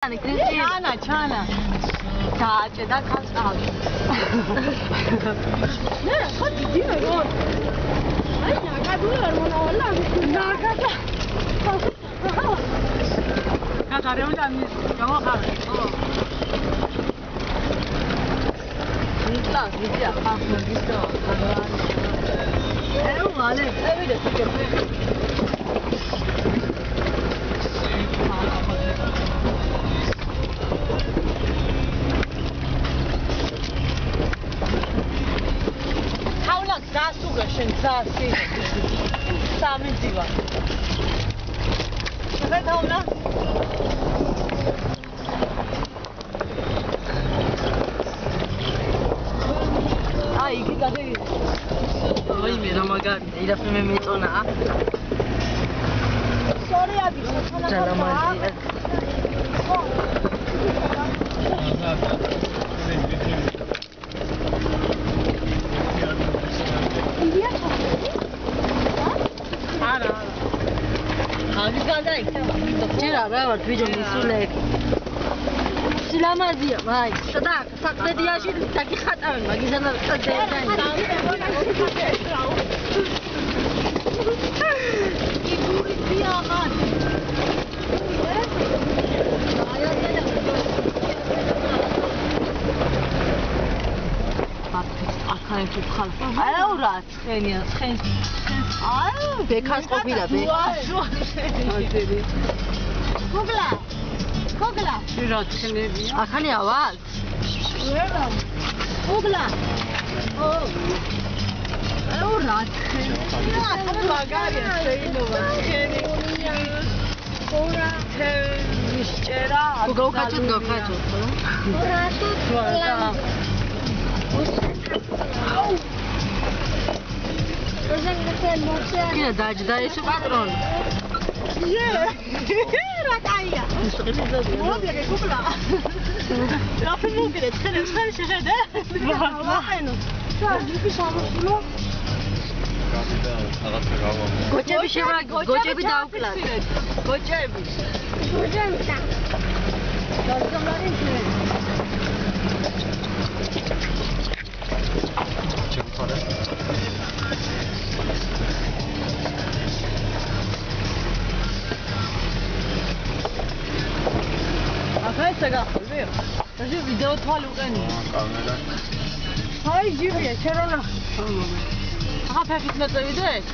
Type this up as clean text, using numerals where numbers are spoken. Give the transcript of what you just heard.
ჩანა დააჭედა ხალხს ავი ნე ხო დიდი რა აი ნაგადული არ მონავალა ნაგადა კატარიონ დამის გავახარე ხო ვიტა ვიტა ახლა ვიტა ე ვალე ევიდე Sasi. Sami diva. Şurada tavla. Ay, iki tane. Ay, mera magar. İla filme metona. Sorry abi. Sana mazi. C'era brava il video di sulle Silamazia, vai. Sadak, sakte dia shi taki khatam, magizana sakte dani. Iburi dia khat. Akhay tu khalf. Ala urat, khenia, khen. Ay, bekas qopila be. Gogla. Gogla. Şirat xenebia. Akhani aval. Vera. Gogla. Oh. Urat. Ya, akhani magari seinova. Xeni. Ora. Mishchera. Gogkachut. Urat. Urat. Au. Kina dajda eşi patron. Rakaya. Mobil Google. Rafin mobil. Sen şişede. Bakın. Sen bir şanslı. Goçe bir şey var. Goçe bir daha okula. Goçe bir. Goçe bir daha. Yazdıkların için. Çok para. Sega, vero? Adesso video tale uqeni. Kamera. Hay jibia, cherona. Aha, perfect. Let's do it.